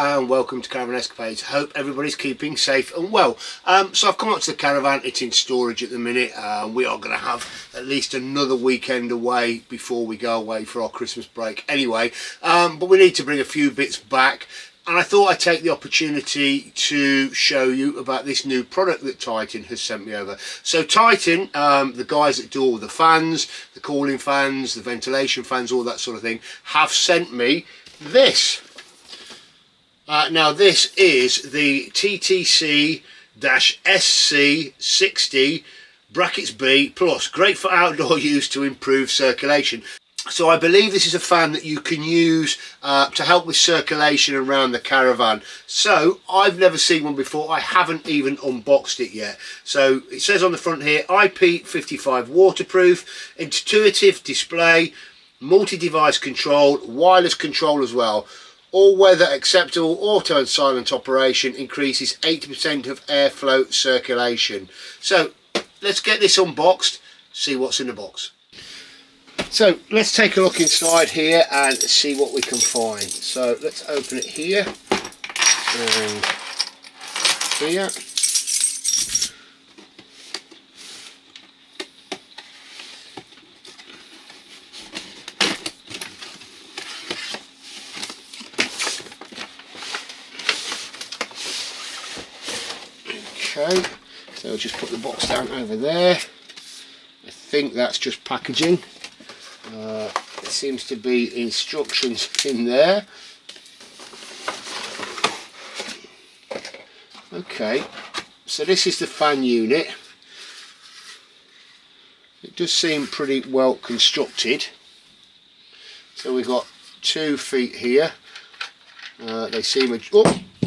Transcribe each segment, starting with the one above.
and welcome to Caravan Escapades. Hope everybody's keeping safe and well. So I've come up to the caravan. It's in storage at the minute. We are going to have at least another weekend away before we go away for our Christmas break anyway. But we need to bring a few bits back. And I thought I'd take the opportunity to show you about this new product that Titan has sent me over. So Titan, the guys that do all the fans, the cooling fans, the ventilation fans, all that sort of thing, have sent me this. Now this is the TTC-SC60 brackets B plus, great for outdoor use to improve circulation. So I believe this is a fan that you can use to help with circulation around the caravan. So I've never seen one before. I haven't even unboxed it yet. So it says on the front here, IP55 waterproof, intuitive display, multi-device control, wireless control as well. All weather acceptable, auto and silent operation, increases 80% of airflow circulation. So let's get this unboxed, see what's in the box. So let's take a look inside here and see what we can find. So let's open it here and here. Okay, so I'll just put the box down over there. I think that's just packaging. There seems to be instructions in there. Okay, so this is the fan unit. It does seem pretty well constructed. So we've got 2 feet here. They seem,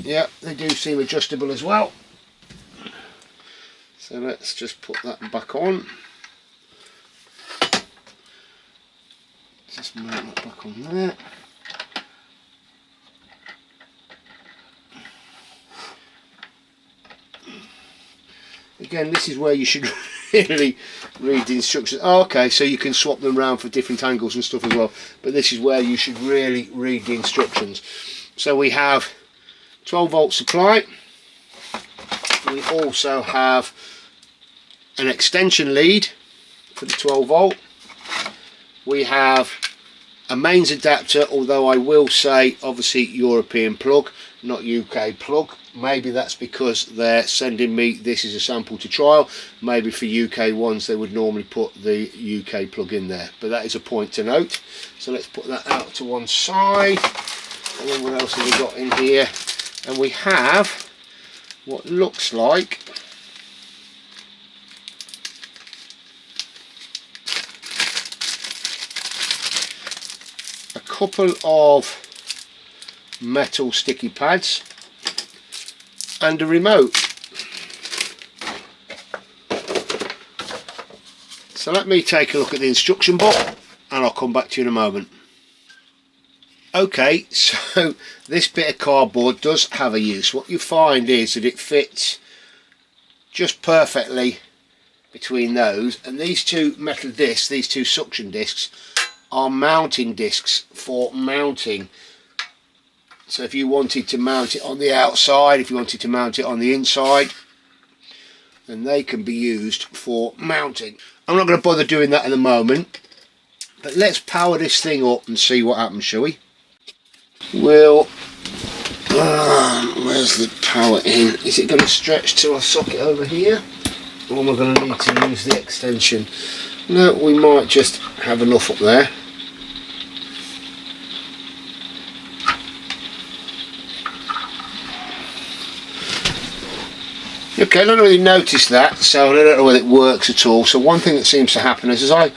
yeah, they do seem adjustable as well. So let's just put that back on. Just mount that back on there. Again, this is where you should really read the instructions. Oh, okay, so you can swap them around for different angles and stuff as well, but this is where you should really read the instructions. So we have 12 volt supply. We also have an extension lead for the 12 volt. We have a mains adapter, although I will say obviously European plug, not UK plug. Maybe that's because they're sending me this as a sample to trial. Maybe for UK ones they would normally put the UK plug in there, but that is a point to note. So let's put that out to one side. And then what else have we got in here? And we have what looks like a couple of metal sticky pads and a remote. So let me take a look at the instruction book and I'll come back to you in a moment. Okay, so this bit of cardboard does have a use. What you find is that it fits just perfectly between those, and these two metal discs, these two suction discs, are mounting discs for mounting. So if you wanted to mount it on the outside, if you wanted to mount it on the inside, then they can be used for mounting. I'm not going to bother doing that in the moment, but let's power this thing up and see what happens, shall we? Well, where's the power in? Is it going to stretch to our socket over here, or am I going to need to use the extension? No, we might just have enough up there. Okay, I don't really notice that, so I don't know whether it works at all. So one thing that seems to happen is as I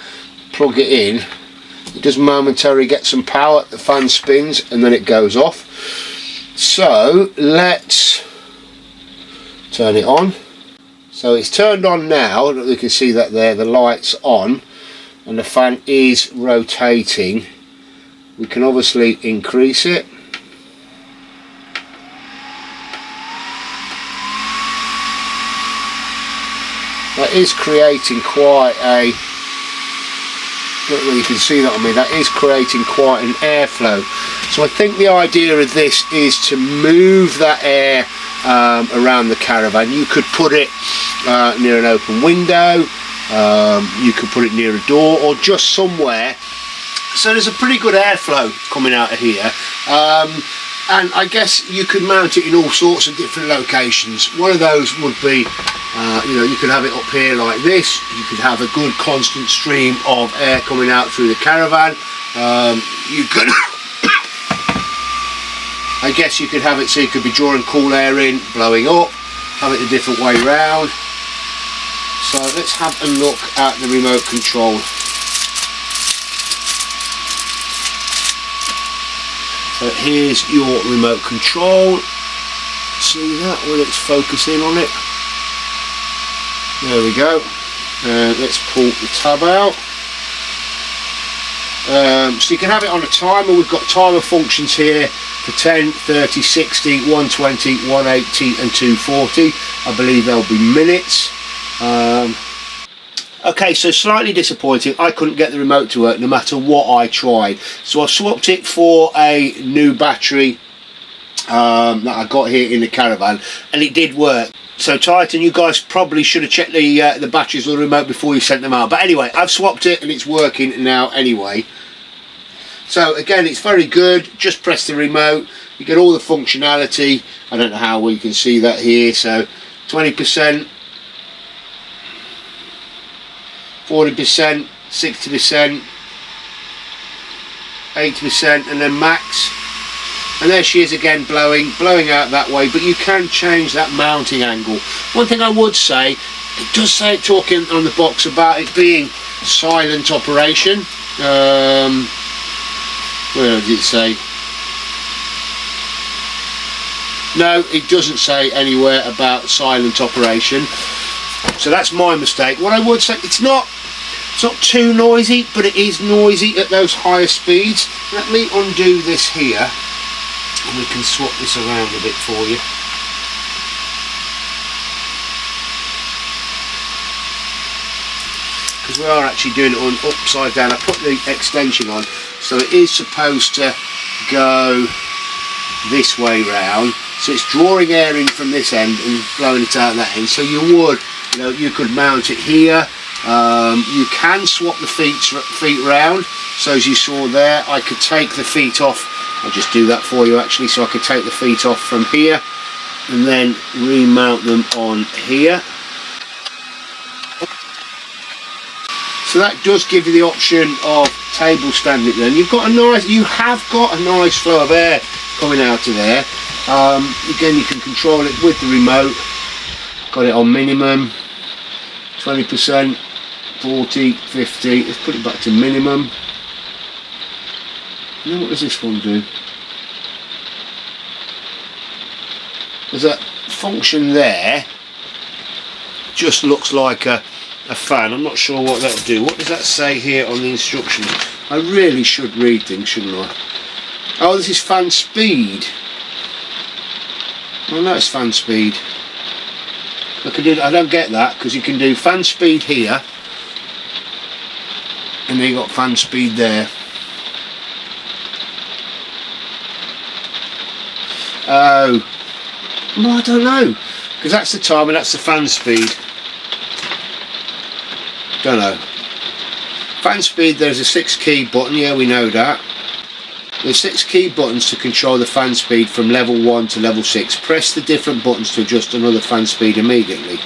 plug it in, it does momentarily get some power, the fan spins and then it goes off. So let's turn it on. So it's turned on now, you can see that there, the light's on and the fan is rotating. We can obviously increase it. That is creating quite a, I don't know if you can see that on me, that is creating quite an airflow. So I think the idea of this is to move that air around the caravan. You could put it near an open window, you could put it near a door, or just somewhere. So there's a pretty good airflow coming out of here. And I guess you could mount it in all sorts of different locations. One of those would be, you know, you could have it up here like this. You could have a good constant stream of air coming out through the caravan. You could, I guess you could have it so you could be drawing cool air in, blowing up, have it a different way round. So let's have a look at the remote control. So here's your remote control. See that when it's focusing on it? There we go. Let's pull the tab out. So you can have it on a timer. We've got timer functions here for 10, 30, 60, 120, 180 and 240. I believe there'll be minutes. Okay, so slightly disappointing. I couldn't get the remote to work no matter what I tried. So I've swapped it for a new battery that I got here in the caravan, and it did work. So Titan, you guys probably should have checked the batteries of the remote before you sent them out. But anyway, I've swapped it and it's working now anyway. So again, it's very good. Just press the remote. You get all the functionality. I don't know how well you can see that here. So 20%. 40%, 60%, 80%, and then max. And there she is again, blowing out that way. But you can change that mounting angle. One thing I would say, it does say, talking on the box about it being silent operation. Where does it say? No, it doesn't say anywhere about silent operation. So that's my mistake. What I would say, it's not too noisy, but it is noisy at those higher speeds. Let me undo this here and we can swap this around a bit for you. Because we are actually doing it on upside down. I put the extension on, so it is supposed to go this way round. So it's drawing air in from this end and blowing it out that end. So you would, you know, you could mount it here. You can swap the feet round. So as you saw there, I could take the feet off. I'll just do that for you actually. So I could take the feet off from here and then remount them on here. So that does give you the option of table standing. Then you have got a nice flow of air coming out of there. Again, you can control it with the remote. Got it on minimum, 20%, 40, 50. Let's put it back to minimum. And then what does this one do? There's a function there. Just looks like a fan. I'm not sure what that'll do. What does that say here on the instructions? I really should read things, shouldn't I? Oh, this is fan speed. Well, no, it's fan speed. I don't get that, because you can do fan speed here and then you got fan speed there. Oh, well, I don't know, because that's the time and that's the fan speed. Don't know. Fan speed, there's a 6-key button. Yeah, we know that. There's 6 key buttons to control the fan speed from level 1 to level 6. Press the different buttons to adjust another fan speed immediately.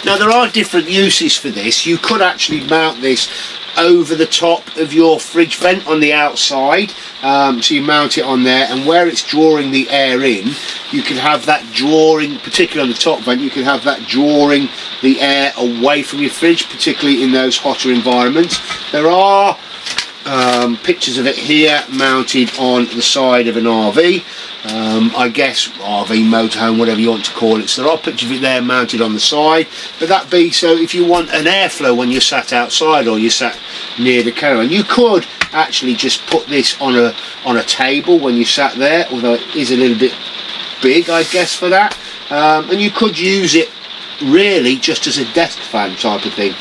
Now there are different uses for this. You could actually mount this over the top of your fridge vent on the outside. So you mount it on there, and where it's drawing the air in, you can have that drawing, particularly on the top vent, you can have that drawing the air away from your fridge, particularly in those hotter environments. There are pictures of it here mounted on the side of an RV, I guess RV, motorhome, whatever you want to call it. So there are pictures of it there mounted on the side, but that be so if you want an airflow when you're sat outside or you're sat near the caravan. You could actually just put this on a table when you sat there, although it is a little bit big, I guess, for that, and you could use it really just as a desk fan type of thing.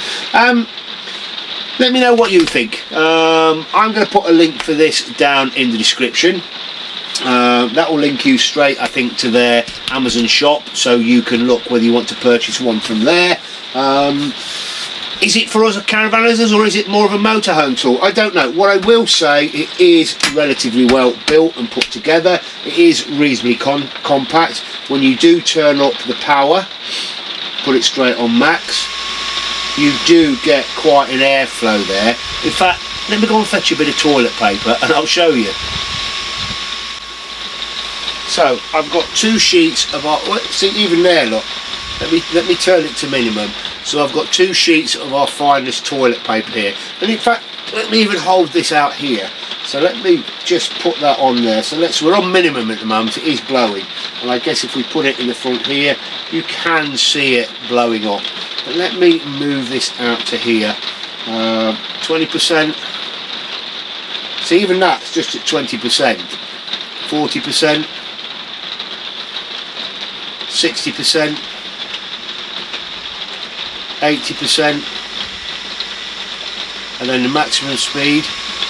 Let me know what you think. I'm going to put a link for this down in the description. That will link you straight, I think, to their Amazon shop, so you can look whether you want to purchase one from there. Is it for us caravanners, or is it more of a motorhome tool? I don't know. What I will say, it is relatively well built and put together. It is reasonably compact. When you do turn up the power, put it straight on max, you do get quite an airflow there. In fact, let me go and fetch a bit of toilet paper and I'll show you. So I've got 2 sheets of our, see, even there, look, let me turn it to minimum. So I've got 2 sheets of our finest toilet paper here, and in fact let me even hold this out here. So let me just put that on there. So we're on minimum at the moment. It is blowing, and I guess if we put it in the front here, you can see it blowing up. But let me move this out to here. 20%. See, even that's just at 20%. 40%. 60%. 80%, and then the maximum speed.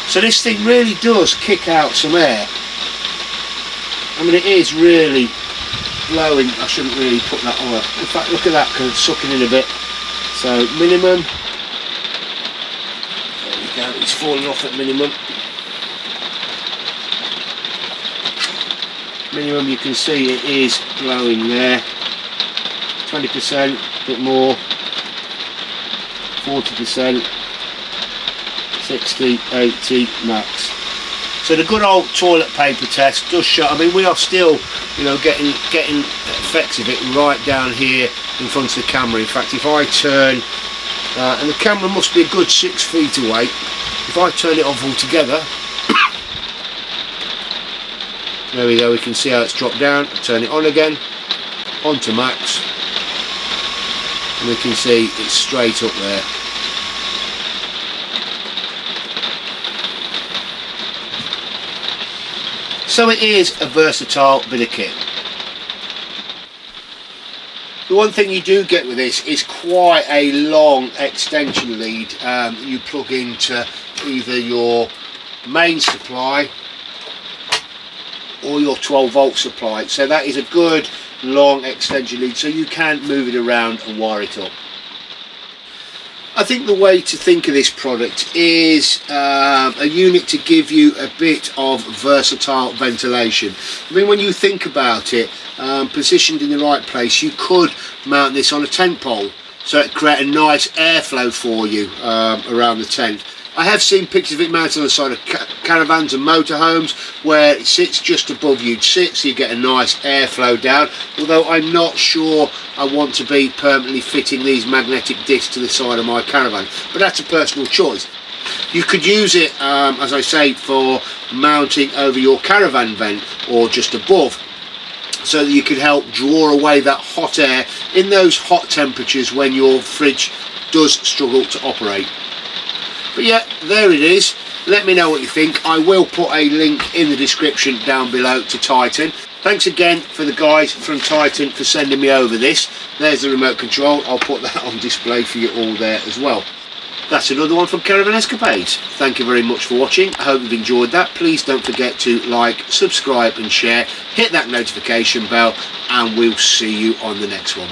So this thing really does kick out some air. I mean, it is really blowing. I shouldn't really put that on. In fact, look at that, because it's sucking in a bit. So minimum, there we go, it's falling off at minimum. Minimum, you can see it is blowing there. 20%, a bit more. 40%, 60, 80 max. So the good old toilet paper test does show. I mean, we are still, you know, getting effects of it right down here in front of the camera. In fact, if I turn, and the camera must be a good 6 feet away, if I turn it off altogether, there we go, we can see how it's dropped down. Turn it on again, on to max, and we can see it's straight up there. So it is a versatile bit of kit. The one thing you do get with this is quite a long extension lead. You plug into either your main supply or your 12-volt supply. So that is a good long extension lead, so you can move it around and wire it up. I think the way to think of this product is a unit to give you a bit of versatile ventilation. I mean, when you think about it, positioned in the right place, you could mount this on a tent pole, so it create a nice airflow for you around the tent. I have seen pictures of it mounted on the side of caravans and motorhomes where it sits just above you'd sit, so you get a nice airflow down, although I'm not sure I want to be permanently fitting these magnetic discs to the side of my caravan, but that's a personal choice. You could use it, as I say, for mounting over your caravan vent or just above, so that you can help draw away that hot air in those hot temperatures when your fridge does struggle to operate. But yeah, there it is. Let me know what you think. I will put a link in the description down below to Titan. Thanks again for the guys from Titan for sending me over this. There's the remote control. I'll put that on display for you all there as well. That's another one from Caravan Escapades. Thank you very much for watching. I hope you've enjoyed that. Please don't forget to like, subscribe and share. Hit that notification bell, and we'll see you on the next one.